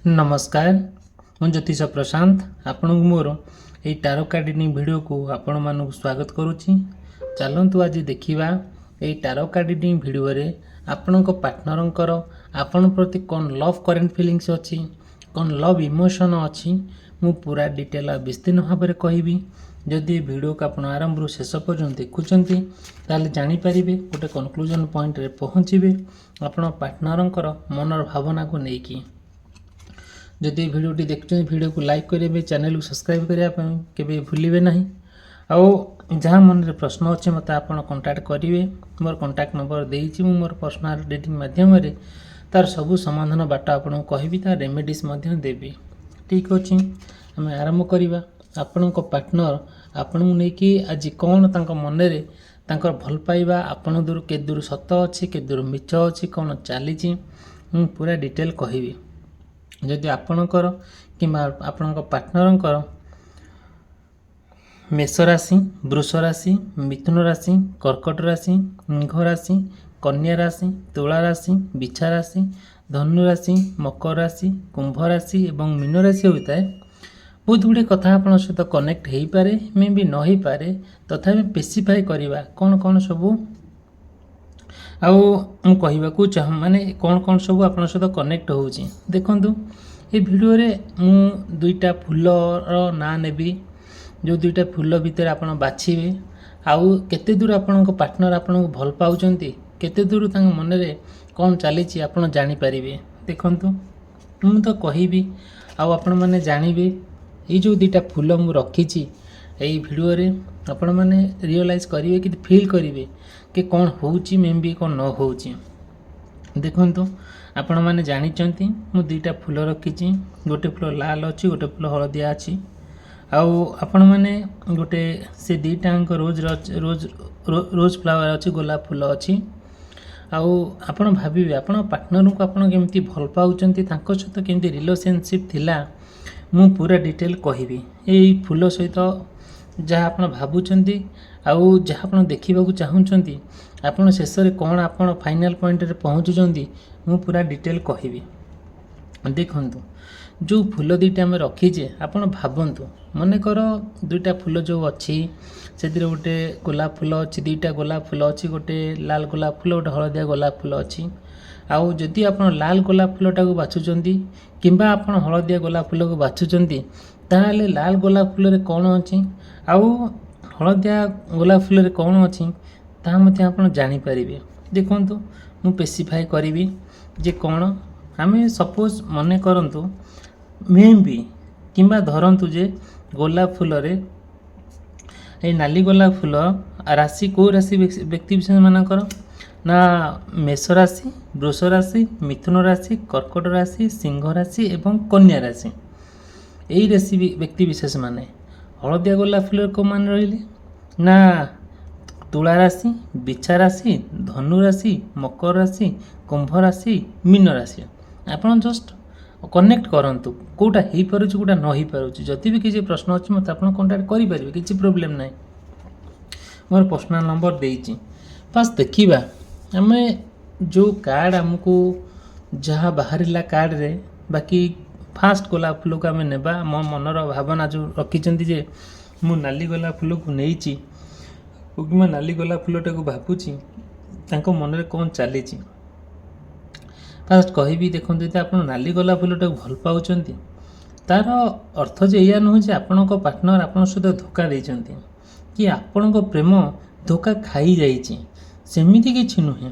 नमस्कार मु ज्योतिष प्रशांत आपण मोर ये टारो कार्ड रीडिंग वीडियो को आपण मानक स्वागत करुच्ची। चलतु आज देखा ये टारो कार्ड रीडिंग वीडियो रे आपण पार्टनर आपण प्रति कौन लव करेंट फीलिंग्स अच्छी कौन लव इमोशन अच्छी मु पूरा डिटेल विस्तीर्ण भाव में कहबी। जदि वीडियो को आप आरंभ रू शेष पर्यंत देखुंत ताले जानीपर गोटे कनक्लूजन पॉइंट रे पहुँचे आपण पार्टनर मनर भावना को लेकिन। जदि वीडियोटी देखते वीडियो को लाइक करेंगे, चैनल को सब्सक्राइब करने भूलिए ना। आउ जहाँ मन में प्रश्न अच्छे मत आप कांटेक्ट करेंगे। मोर कांटेक्ट नंबर देती मोर पर्सनल रीडिंग माध्यम तार सबू समाधान बाट आपको कहबी, तार रेमेडीज देवी। ठीक अच्छे आम आरंभ करवा। आपण पार्टनर आपण नहीं आज कौन मन में भल पाइबा आपण दूर के दूर सत अच्छी के दूर मिछ अच्छी कौन चली पूरा डिटेल कहबी। जदि आपणकर कि आपण पार्टनर मेष राशि, वृष राशि, मिथुन राशि, कर्कट राशि, सिंह राशि, कन्या राशि, तुला राशि, बिछा राशि, धनु राशि, मकर राशि, कुंभ राशि एवं मीन राशि होता है, बहुत गुड़े कथा आप सहित कनेक्ट हो पारे मे भी न हो पारे, तथापि स्पेसिफाई करवा कौन कौन सबू कहवाक चाह माने कौन कौन सब आप सहित कनेक्ट हो। देखु ये वीडियो रे मु दुईटा फूलर ना नेबी, जो दुईटा फूल भितर आप बाछिबे आउ केते दूर आपण पार्टनर आपन भल पाउचंती, केते दूर मन में कौन चली आप जानीपर। देखु मु तो कहबी आपण मैंने जानवे ये जो दुईटा फूल मु रखी यही वीडियो रे आपण मैंने रियलाइज करेंगे कि फील करेंगे कि कौन होची मे भी कौन न हो। देखु आपण मैंने जानी मु दुईटा फूल रखी, गोटे फूल लाल अच्छी गोटे फूल हलदिया अच्छी। आपण मैंने गोटे से दुईटा रोज रोज रोज फ्लावर अच्छी, गोलाप फूल अच्छी। आपण भाविबे आपण पार्टनर को आपण केमती भल पाउचंती, तांको सहित केमती रिलेशनशिप थिला मु पूरा डिटेल कहबी। यही फूल सहित जहाँ आप भावुंट आउ जहाँ आप देखा चाहूँगी आपड़ शेष में कौन आप फाइनाल पॉइंट रे पहुँचुंट मु पूरा डिटेल कहबी। देखु जो फूल दुईटा आम रखीचे आप भावतु मनकर दुईटा फूल जो अच्छी से गोटे गोलाप फूल अच्छी, दुईटा गोलाप फूल अच्छी, गोटे लाल गोलाप फूल गोटे हलदिया गोलाप फूल अच्छी। आउ जदि आप लाल गोलाप फूलटा को बाछुंट कि आप हलदिया गोलाप फूल को बाछुंट ताहले लाल गोलाप फूल रे कौन अच्छी आउ हलदिया गोलाप फूल रे कौन अच्छी ता मते आपण जानि परिबे। देखंतु मु स्पेसिफाई करिवि जे कौन आम सपोज मने करंतु मे भी किंबा धरंतु जे गोलाप फूल रे ए नाली गोलाप फूल राशि को राशि व्यक्ति विशेष मानकर ना मेष राशि, वृष राशि, मिथुन राशि, कर्कट राशि, सिंह राशि एवं कन्या राशि। यही राशि व्यक्ति विशेष माने हलदिया गोलाप फूल को मान रही ना तुला राशि, बिछा राशि, धनु राशि, मकर राशि, कुंभ राशि, मीन राशि। आपन जस्ट कनेक्ट करंतु कोटा हो पारे कोटा न हो पारे। जदि भी किसी प्रश्न अच्छे मत आप कांटेक्ट करेंगे, किसी प्रोब्लेम ना। मोर पर्सनल नंबर देती बस देखा आम जो कार्ड आमको जहाँ बाहर कार्ड रे बाकी फास्ट गोलाप फूल को आम नेबा मो मनर भावना जो रखिंट जे मु नाली गोलाप फूल को नहीं कि नाली गोलाप फूलटा को भावुची मन में कौन चली। फास्ट कहबी देखो जो आप नाली गोलाप फूलटा को भल पाउचंती तार अर्थ जे या नुह आपण पार्टनर आपण सहित धोखा देइचंती कि आपण प्रेम धोखा खाई जाइए, सेमिति किछि नुहे।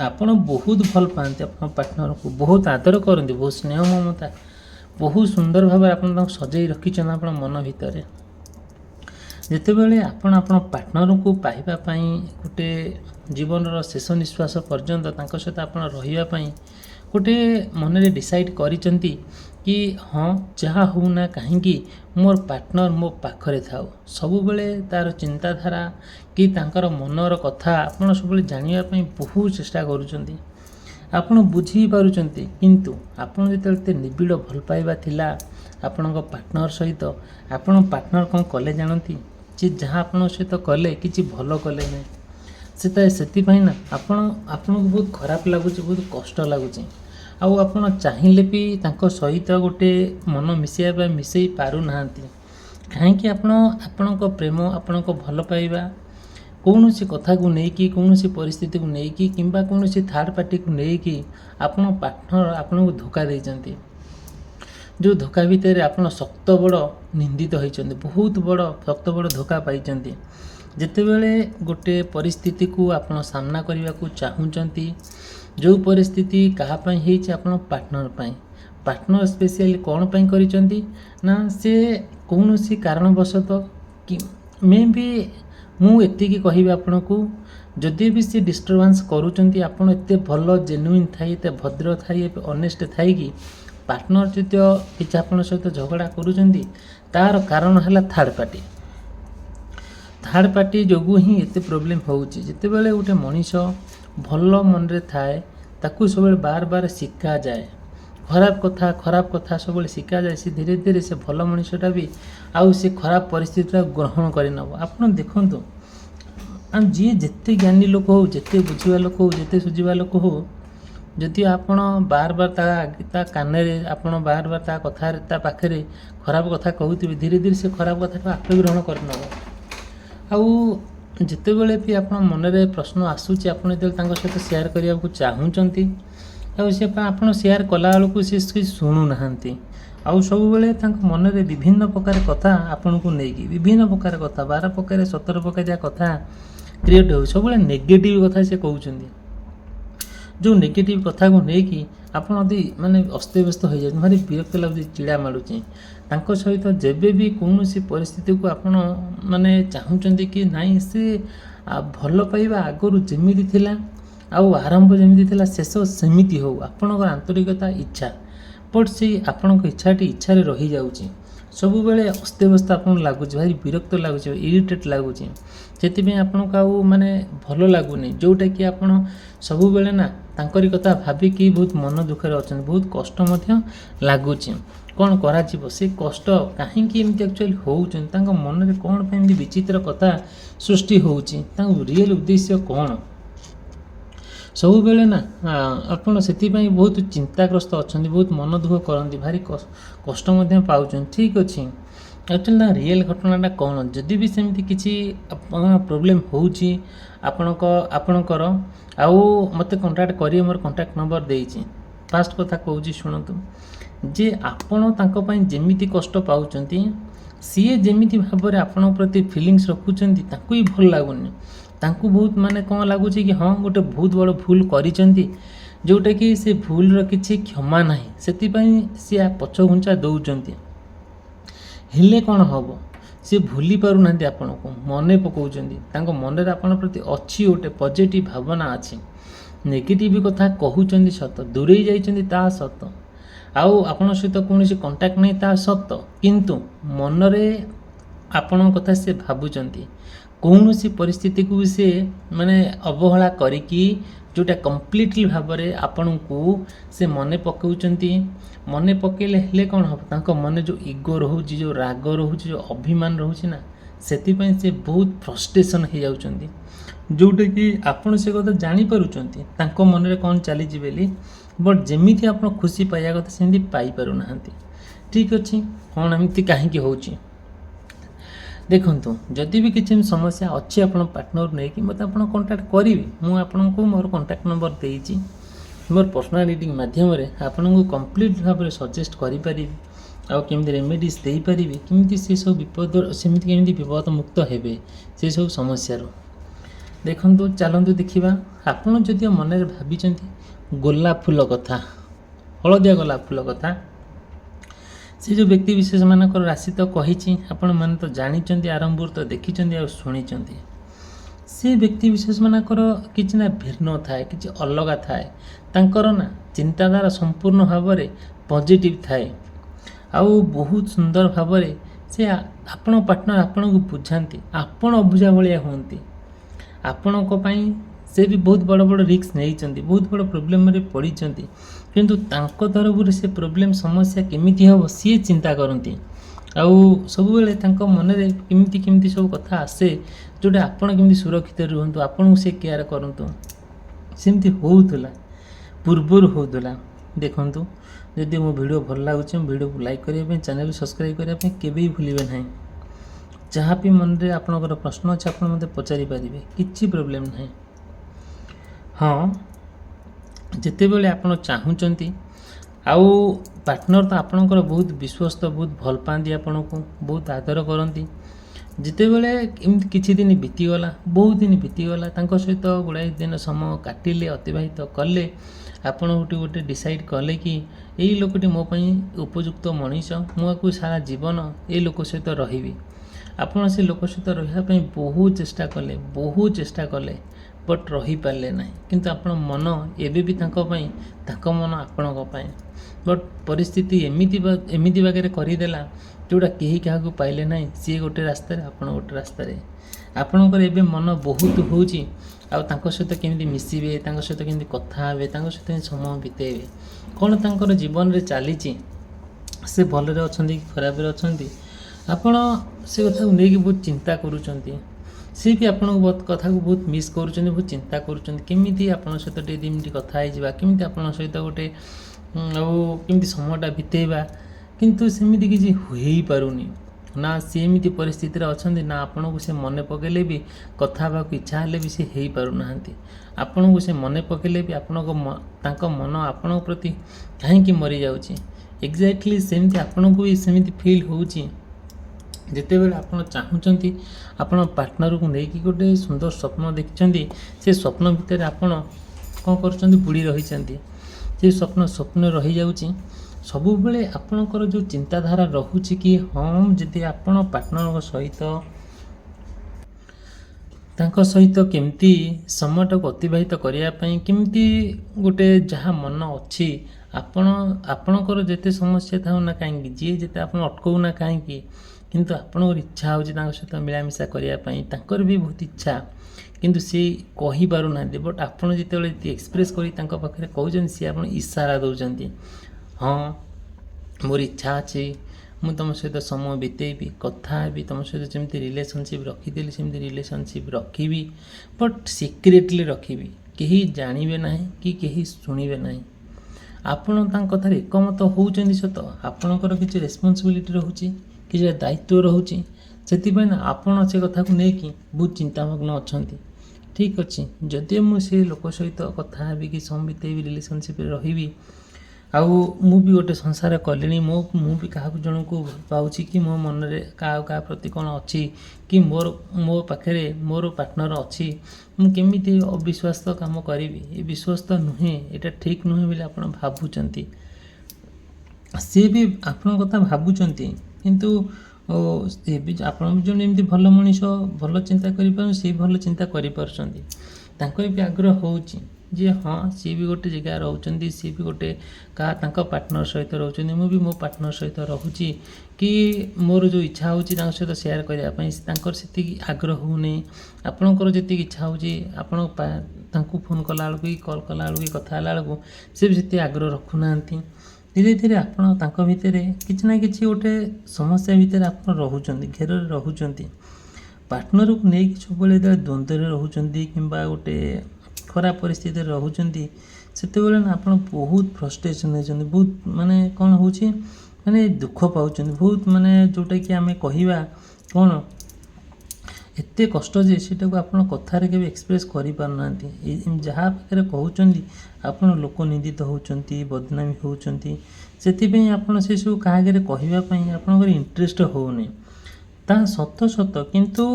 आपण बहुत भल पाते आप पार्टनर को, बहुत आदर करते, बहुत स्नेह ममता, बहुत सुंदर भाव आप सजाई रखिंट आप मन भितर। जितेबाला आपण पार्टनर को पाइबापी गोटे जीवन शेष निश्वास पर्यंत सहित आप रही गोटे मन में डिसाइड करिचंती कि हाँ जहाँ हो ना कहीं मोर पार्टनर मो पाखरे थाओ, सबुबले तार चिंताधारा कि तांकर मनर कथा आपन सब जानापी बहुत चेष्टा करुचंती, आपन बुझी पारुचंती। किंतु आपन जिते निबिड़ भल पाइबा थिला आपण पार्टनर सहित आपण पार्टनर कौन कले जानती जे जहाँ आपण सहित कले कि भल कले ना से ना आपण को बहुत खराब लगुच, बहुत कष्ट लगुच। ଆଉ ଆପଣ ଚାହିଁଲେ ବି ତାଙ୍କ ସହିତ ଗୋଟେ ମନ ମିଶାଇବା ପାଇଁ ମିଶାଇ ପାରୁନାହାନ୍ତି। କାହିଁକି ଆପଣଙ୍କ ପ୍ରେମ, ଆପଣଙ୍କ ଭଲ ପାଇବା କୌଣସି କଥାକୁ ନେଇକି, କୌଣସି ପରିସ୍ଥିତିକୁ ନେଇକି କିମ୍ବା କୌଣସି ଥାର୍ଡ଼ ପାର୍ଟିକୁ ନେଇକି ଆପଣ ପାର୍ଟନର ଆପଣଙ୍କୁ ଧୋକା ଦେଇଛନ୍ତି। ଯେଉଁ ଧୋକା ଭିତରେ ଆପଣ ଶକ୍ତ ବଡ଼ ନିନ୍ଦିତ ହୋଇଛନ୍ତି, ବହୁତ ବଡ଼ ଶକ୍ତ ବଡ଼ ଧୋକା ପାଇଛନ୍ତି। ଯେତେବେଳେ ଗୋଟେ ପରିସ୍ଥିତିକୁ ଆପଣ ସାମ୍ନା କରିବାକୁ ଚାହୁଁଛନ୍ତି, ଯେଉଁ ପରିସ୍ଥିତି କାହା ପାଇଁ ହେଇଛି, ଆପଣ ପାର୍ଟନର ପାଇଁ। ପାର୍ଟନର ସ୍ପେଶିଆଲି କ'ଣ ପାଇଁ କରିଛନ୍ତି ନା, ସେ କୌଣସି କାରଣବଶତଃ କି ମେ ବି ମୁଁ ଏତିକି କହିବି ଆପଣଙ୍କୁ, ଯଦି ବି ସେ ଡିଷ୍ଟର୍ବାନ୍ସ କରୁଛନ୍ତି, ଆପଣ ଏତେ ଭଲ ଜେନୁଇନ୍ ଥାଇ, ଏତେ ଭଦ୍ର ଥାଇ, ଏତେ ଅନେଷ୍ଟ ଥାଇକି ପାର୍ଟନର ଯଦି କିଛି ଆପଣଙ୍କ ସହିତ ଝଗଡ଼ା କରୁଛନ୍ତି, ତା'ର କାରଣ ହେଲା ଥାର୍ଡ଼ ପାର୍ଟି। ଥାର୍ଡ଼ ପାର୍ଟି ଯୋଗୁଁ ହିଁ ଏତେ ପ୍ରୋବ୍ଲେମ୍ ହେଉଛି। ଯେତେବେଳେ ଗୋଟେ ମଣିଷ ଭଲ ମନରେ ଥାଏ, ତାକୁ ସବୁବେଳେ ବାର ବାର ଶିଖାଯାଏ, ଖରାପ କଥା ସବୁବେଳେ ଶିଖାଯାଏ। ସେ ଧୀରେ ଧୀରେ ସେ ଭଲ ମଣିଷଟା ବି ଆଉ ସେ ଖରାପ ପରିସ୍ଥିତିଟା ଗ୍ରହଣ କରିନେବ। ଆପଣ ଦେଖନ୍ତୁ, ଯିଏ ଯେତେ ଜ୍ଞାନୀ ଲୋକ ହଉ, ଯେତେ ବୁଝିବା ଲୋକ ହଉ, ଯେତେ ସୁଝିବା ଲୋକ ହଉ, ଯଦି ଆପଣ ବାର ବାର ତା କାନରେ, ଆପଣ ବାର ବାର ତା ପାଖରେ ଖରାପ କଥା କହୁଥିବେ, ଧୀରେ ଧୀରେ ସେ ଖରାପ କଥାଟା ଆପେ ଗ୍ରହଣ କରିନେବ। ଆଉ ଯେତେବେଳେ ବି ଆପଣ ମନରେ ପ୍ରଶ୍ନ ଆସୁଛି, ଆପଣ ଯେତେବେଳେ ତାଙ୍କ ସହିତ ସେୟାର କରିବାକୁ ଚାହୁଁଛନ୍ତି, ଆଉ ସେ ଆପଣ ସେୟାର କଲାବେଳକୁ ସେ ଶୁଣୁନାହାନ୍ତି। ଆଉ ସବୁବେଳେ ତାଙ୍କ ମନରେ ବିଭିନ୍ନ ପ୍ରକାର କଥା ଆପଣଙ୍କୁ ନେଇକି, ବିଭିନ୍ନ ପ୍ରକାର କଥା, 12 ପ୍ରକାର 17 ପ୍ରକାରିଆ କଥା କ୍ରିଏଟ୍ ହେଉଛି। ସବୁବେଳେ ନେଗେଟିଭ୍ କଥା ସେ କହୁଛନ୍ତି। ଯେଉଁ ନେଗେଟିଭ୍ କଥାକୁ ନେଇକି ଆପଣ ଯଦି ମାନେ ଅସ୍ତବ୍ୟସ୍ତ ହୋଇଯାଉଛନ୍ତି, ଭାରି ବିରକ୍ତ ଲାଗୁଛି, ଚିଡ଼ା ମାଡ଼ୁଛି। ତାଙ୍କ ସହିତ ଯେବେ ବି କୌଣସି ପରିସ୍ଥିତିକୁ ଆପଣ ମାନେ ଚାହୁଁଛନ୍ତି କି ନାଇଁ, ସେ ଭଲ ପାଇବା ଆଗରୁ ଯେମିତି ଥିଲା, ଆଉ ଆରମ୍ଭ ଯେମିତି ଥିଲା, ଶେଷ ସେମିତି ହେଉ, ଆପଣଙ୍କର ଆନ୍ତରିକତା, ଇଚ୍ଛା, ବଟ୍ ସେଇ ଆପଣଙ୍କ ଇଚ୍ଛାରେ ରହିଯାଉଛି। ସବୁବେଳେ ଅସ୍ତବ୍ୟସ୍ତ ଆପଣଙ୍କୁ ଲାଗୁଛି, ଭାରି ବିରକ୍ତ ଲାଗୁଛି, ଇରିଟେଟ୍ ଲାଗୁଛି। ସେଥିପାଇଁ ଆପଣଙ୍କୁ ଆଉ ମାନେ ଭଲ ଲାଗୁନି, ଯେଉଁଟାକି ଆପଣ ସବୁବେଳେ ନା ତାଙ୍କରି କଥା ଭାବିକି ବହୁତ ମନ ଦୁଃଖରେ ଅଛନ୍ତି, ବହୁତ କଷ୍ଟ ମଧ୍ୟ ଲାଗୁଛି। କ'ଣ କରାଯିବ? ସେ କଷ୍ଟ କାହିଁକି ଏମିତି ଆକ୍ଚୁଆଲି ହେଉଛନ୍ତି? ତାଙ୍କ ମନରେ କ'ଣ ପାଇଁ ଏମିତି ବିଚିତ୍ର କଥା ସୃଷ୍ଟି ହେଉଛି? ତାଙ୍କ ରିଏଲ୍ ଉଦ୍ଦେଶ୍ୟ କ'ଣ? ସବୁବେଳେ ନା ଆପଣ ସେଥିପାଇଁ ବହୁତ ଚିନ୍ତାଗ୍ରସ୍ତ ଅଛନ୍ତି, ବହୁତ ମନ ଦୁଃଖ କରନ୍ତି, ଭାରି କଷ୍ଟ ମଧ୍ୟ ପାଉଛନ୍ତି। ଠିକ୍ ଅଛି, ଆକ୍ଚୁଆଲି ନା ରିଏଲ୍ ଘଟଣାଟା କ'ଣ? ଯଦି ବି ସେମିତି କିଛି ପ୍ରୋବ୍ଲେମ୍ ହେଉଛି ଆପଣଙ୍କର, ଆଉ ମୋତେ କଣ୍ଟାକ୍ଟ କରିବେ, ମୋର କଣ୍ଟାକ୍ଟ ନମ୍ବର ଦେଇଛି। ଫାଷ୍ଟ କଥା କହୁଛି ଶୁଣନ୍ତୁ, ଯେ ଆପଣ ତାଙ୍କ ପାଇଁ ଯେମିତି କଷ୍ଟ ପାଉଛନ୍ତି, ସିଏ ଯେମିତି ଭାବରେ ଆପଣଙ୍କ ପ୍ରତି ଫିଲିଙ୍ଗସ୍ ରଖୁଛନ୍ତି, ତାଙ୍କୁ ବି ଭଲ ଲାଗୁନି। ତାଙ୍କୁ ବହୁତ ମାନେ କ'ଣ ଲାଗୁଛି କି, ହଁ ଗୋଟେ ବହୁତ ବଡ଼ ଭୁଲ କରିଛନ୍ତି, ଯେଉଁଟାକି ସେ ଭୁଲର କିଛି କ୍ଷମା ନାହିଁ, ସେଥିପାଇଁ ସିଏ ପଛଘୁଞ୍ଚା ଦେଉଛନ୍ତି। ହେଲେ କ'ଣ ହେବ? ସେ ଭୁଲି ପାରୁନାହାନ୍ତି ଆପଣଙ୍କୁ, ମନେ ପକାଉଛନ୍ତି। ତାଙ୍କ ମନରେ ଆପଣଙ୍କ ପ୍ରତି ଅଛି ଗୋଟେ ପଜିଟିଭ୍ ଭାବନା ଅଛି। ନେଗେଟିଭ୍ କଥା କହୁଛନ୍ତି ସତ, ଦୂରେଇ ଯାଇଛନ୍ତି ତାହା ସତ, ଆଉ ଆପଣଙ୍କ ସହିତ କୌଣସି କଣ୍ଟାକ୍ଟ ନାହିଁ ତାହା ସତ, କିନ୍ତୁ ମନରେ ଆପଣଙ୍କ କଥା ସେ ଭାବୁଛନ୍ତି। କୌଣସି ପରିସ୍ଥିତିକୁ ବି ସେ ମାନେ ଅବହେଳା କରିକି, ଯେଉଁଟା କମ୍ପ୍ଲିଟଲି ଭାବରେ ଆପଣଙ୍କୁ ସେ ମନେ ପକାଉଛନ୍ତି। ମନେ ପକାଇଲେ ହେଲେ କ'ଣ ହେବ? ତାଙ୍କ ମନେ ଯେଉଁ ଇଗୋ ରହୁଛି, ଯେଉଁ ରାଗ ରହୁଛି, ଯେଉଁ ଅଭିମାନ ରହୁଛି ନା, ସେଥିପାଇଁ ସେ ବହୁତ ଫ୍ରଷ୍ଟ୍ରେସନ୍ ହେଇଯାଉଛନ୍ତି। ଯେଉଁଟାକି ଆପଣ ସେ କଥା ଜାଣିପାରୁଛନ୍ତି ତାଙ୍କ ମନରେ କ'ଣ ଚାଲିଛି ବୋଲି, ବଟ୍ ଯେମିତି ଆପଣ ଖୁସି ପାଇବା କଥା ସେମିତି ପାଇପାରୁନାହାନ୍ତି। ଠିକ୍ ଅଛି, କ'ଣ ଏମିତି କାହିଁକି ହେଉଛି? ଦେଖନ୍ତୁ, ଯଦି ବି କିଛି ସମସ୍ୟା ଅଛି ଆପଣଙ୍କ ପାର୍ଟନର ନେଇକି, ମୋତେ ଆପଣ କଣ୍ଟାକ୍ଟ କରିବେ। ମୁଁ ଆପଣଙ୍କୁ ମୋର କଣ୍ଟାକ୍ଟ ନମ୍ବର ଦେଇଛି। ମୋର ପର୍ସନାଲ୍ ରିଡ଼ିଂ ମାଧ୍ୟମରେ ଆପଣଙ୍କୁ କମ୍ପ୍ଲିଟ୍ ଭାବରେ ସଜେଷ୍ଟ କରିପାରିବି, ଆଉ କେମିତି ରେମେଡ଼ିଜ୍ ଦେଇପାରିବି, କେମିତି କେମିତି ବିପଦ ମୁକ୍ତ ହେବେ ସେସବୁ ସମସ୍ୟାରୁ। ଦେଖନ୍ତୁ, ଚାଲନ୍ତୁ ଦେଖିବା। ଆପଣ ଯଦି ମନରେ ଭାବିଛନ୍ତି ଗୋଲାପ ଫୁଲ କଥା, ହଳଦିଆ ଗୋଲାପ ଫୁଲ କଥା, ସେ ଯେଉଁ ବ୍ୟକ୍ତି ବିଶେଷମାନଙ୍କର ରାଶି ତ କହିଛି, ଆପଣମାନେ ତ ଜାଣିଛନ୍ତି, ଆରମ୍ଭରୁ ତ ଦେଖିଛନ୍ତି ଆଉ ଶୁଣିଛନ୍ତି। ସେ ବ୍ୟକ୍ତି ବିଶେଷମାନଙ୍କର କିଛି ନା ଭିନ୍ନ ଥାଏ, କିଛି ଅଲଗା ଥାଏ। ତାଙ୍କର ନା ଚିନ୍ତାଧାରା ସମ୍ପୂର୍ଣ୍ଣ ଭାବରେ ପଜିଟିଭ୍ ଥାଏ, ଆଉ ବହୁତ ସୁନ୍ଦର ଭାବରେ ସେ ଆପଣଙ୍କ ପାର୍ଟନର ଆପଣଙ୍କୁ ବୁଝାନ୍ତି। ଆପଣ ଅବୁଝା ଭଳିଆ ହୁଅନ୍ତି। ଆପଣଙ୍କ ପାଇଁ ସେ ବି ବହୁତ ବଡ଼ ବଡ଼ ରିସ୍କ ନେଇଛନ୍ତି, ବହୁତ ବଡ଼ ପ୍ରୋବ୍ଲେମରେ ପଡ଼ିଛନ୍ତି, କିନ୍ତୁ ତାଙ୍କ ତରଫରୁ ସେ ପ୍ରୋବ୍ଲେମ୍ ସମସ୍ୟା କେମିତି ହେବ ସିଏ ଚିନ୍ତା କରନ୍ତି। ଆଉ ସବୁବେଳେ ତାଙ୍କ ମନରେ କେମିତି ସବୁ କଥା ଆସେ, ଯେଉଁଟା ଆପଣ କେମିତି ସୁରକ୍ଷିତ ରୁହନ୍ତୁ, ଆପଣଙ୍କୁ ସେ କେୟାର କରନ୍ତୁ। ସେମିତି ହେଉଥିଲା, ପୂର୍ବରୁ ହେଉଥିଲା, देखंतु जदि मो वीडियो भल लागुचे वीडियो को लाइक करिया पे चैनल सब्सक्राइब करिया पे केबे भी भूलिबे नहीं। जहाँ भी मन रे आपनकर प्रश्न अच्छे आप मते पचारि पारिबे किछि प्रॉब्लम नहीं। हाँ जिते बेले आपण चाहूचंती आउ पार्टनर तो आपणकर बहुत विश्वस्त बहुत भल पाती आपण को बहुत आदर करती जिते बेले एमती किछि दिन बीतीगला बहुत दिन बीतीगला तांको सहित गुड़ाए दिन समय काटिले अतिबाहित कले आपण गोटे गोटे डिसाइड कले कि यही लोकटी मो पई उपयुक्त मनीष मुझे सारा जीवन ये लोक सहित रही आपण से लोक सहित रही बहुत चेष्टा कले बट रही पारे ना किंतु आपण मन एबे भी तांको मन आपण बट परिस्थिति एमिति बागरे करदेला जोटा कहीं क्या पाइले ना सी गोटे रास्त आपण गोटे रास्त आपणकर एबे मन बहुत होची आउ सहित केमी मिसबे सहित केमी कथा हे सहित समय बितेबे कौन तांकर जीवन रे चली से भलरे अच्छा कि खराब अच्छा आपण से कथा नहीं बहुत चिंता करुँच सी भी आपण बहुत कथा को बहुत मिस कर बहुत चिंता करमी आप सहित टे मिनट कथा होमी आप सहित गोटे केमती समयटा बितेबा किंतु सेमिति किसी होई पारुनी ना सेमिति परिस्थिति रे अछंती ना आपन को से मने पकेले भी कथा बा इच्छा हेले भी से हेई पारु नाहंती आपन को से मने पकेले भी आपन को तांको मन आपन प्रति काहे कि मरी जाउची एग्जैक्टली सेमिति आपन को भी सेमिति फील होउची जिते बेले आपन चाहूचंती आपन पार्टनर को लेकिन गोटे सुंदर स्वप्न देखिचंती से स्वप्न भितर आपन कोन करचंती बुड़ी रहिचंती से स्वप्न रही जाउची सबु बेले आपणकर जो चिंताधारा रहुची कि हम जदि आपण पार्टनर सहित तांको सहित केमती समयटा को अतिबाहित करिया पई केमती गोटे जहाँ मन अच्छी आपणकर जेते समस्या थाउ ना काहेकि जी जेते आपण अटकौ ना काहेकि किंतु आपणकर इच्छा होची तांको सहित मिलामिशा करिया पई तांकर भी बहुत इच्छा किंतु सी कहि पारु ना बट आपण जेते एक्सप्रेस करी तांको पाखरे कहउछन सी आपण इशारा दउचंती हाँ मोर इच्छा अच्छे मुझे तुम सहित समय बितेबी कथा भी तुम सहित जमी रिलेशनशिप रखी सेमती रिलेशनशिप रखी बट सिक्रेटली रखी कहीं जानवे ना कि कहीं शुणवे ना आपण कथार एकमत होउचंदी सत आपणकर किसी रेस्पॉन्सिबिलिटी रोचे कि दायित्व रोचे से आपण से कथा को लेकिन बहुत चिंतामग्न अच्छा ठीक अच्छे जदि मुझे लोक सहित कथा भी कि समय बितेबी रिलेशनशिप रही आउ मु भी गोटे संसार कले मु भी क्या जन को पाऊँ कि मो मन में क्या प्रति कौन अच्छी कि मो पाखे मोर पार्टनर अच्छी मुझे अविश्वास काम करी ये विश्वास तो नुहे यहाँ ठीक नुहे बोले आप भावुंट सी भी आपण कथा भावुंट किंतु आप जन एमती भल मनीष भल चिंता कर सी भल चिंता कर भी आग्रह होची जे हाँ सी भी गोटे जगह रोचे सी भी गोटे क्या पार्टनर सहित रोचे मुझे मो पार्टनर सहित रोची कि मोर जो इच्छा होची सहित सेयार करने से आग्रह होने आपणकर जी इच्छा हो फोन कला बेलू कल कला बेलू कथा बेलू सी भी से आग्रह रखुना धीरे धीरे आपण भितर किसी ना कि गोटे समस्या भितर आप रोचंती घेर रोचंती पार्टनर को लेकिन सब द्वंद्व रोचंती कि गोटे खराब परिस्थिति रोचंती से आप बहुत फ्रस्ट्रेशन होती बहुत माने कौन हो माने दुख पाँच बहुत माने जोटा कि आम कह कौन एत कष्ट जे सेटा को आप कथार के एक्सप्रेस कर पारना जहाँ पाखे कहते आप लोक निंदित होती बदनामी होती से आप सब क्या कहवाई आप इंटरेस्ट होने ता सत सत किंतु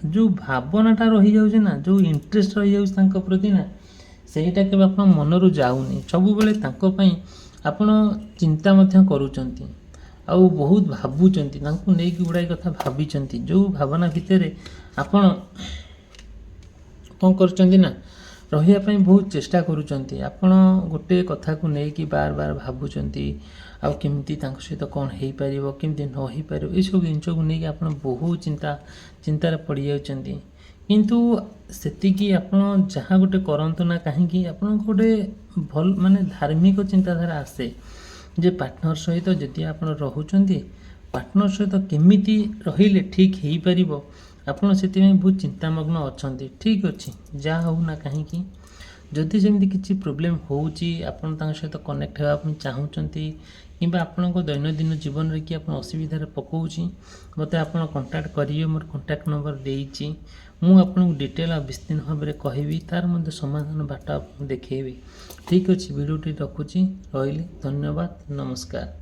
जो भावनाटा रही जाऊँ ना जो इंटरेस्ट रही जाऊँ प्रति ना सहीटा के आप मनरू जाऊनी सब बेले आपण चिंता करूचंती आउ बहुत भावुंट नहीं गुड़ाई कथा भावी जो भावना भितर आपण कौन कर रही बहुत चेष्टा करुँच आपण गोटे कथा को लेकिन बार बार भावुंट आउ केमती सहित कौन हो पार केमती न हो पार ये सब जिन को लेकिन आप बहुत चिंतार पड़ जाती किंतु सेतिकी आपण जहाँ गोटे करंतु ना कहीं आप गोटे भल माने धार्मिक चिंताधारा आसे जे पार्टनर सहित जदि आप रोचंती पार्टनर सहित केमिति रहिले ठीक हो पार आपड़ से बहुत चिंतामग्न अच्छा ठीक अच्छे जहाँ हो ना कहीं ଯଦି ସେମିତି କିଛି ପ୍ରୋବ୍ଲେମ୍ ହେଉଛି ଆପଣ ତାଙ୍କ ସହିତ କନେକ୍ଟ ହେବା ପାଇଁ ଚାହୁଁଛନ୍ତି କିମ୍ବା ଆପଣଙ୍କ ଦୈନନ୍ଦିନ ଜୀବନରେ କି ଆପଣ ଅସୁବିଧାରେ ପକାଉଛି ମୋତେ ଆପଣ କଣ୍ଟାକ୍ଟ କରିବେ। ମୋର କଣ୍ଟାକ୍ଟ ନମ୍ବର ଦେଇଛି। ମୁଁ ଆପଣଙ୍କୁ ଡିଟେଲ୍ ଆଉ ବିସ୍ତୀର୍ଣ୍ଣ ଭାବରେ କହିବି, ତାର ମଧ୍ୟ ସମାଧାନ ବାଟ ଆପଣଙ୍କୁ ଦେଖେଇବି। ଠିକ୍ ଅଛି, ଭିଡ଼ିଓଟି ରଖୁଛି। ରହିଲି, ଧନ୍ୟବାଦ, ନମସ୍କାର।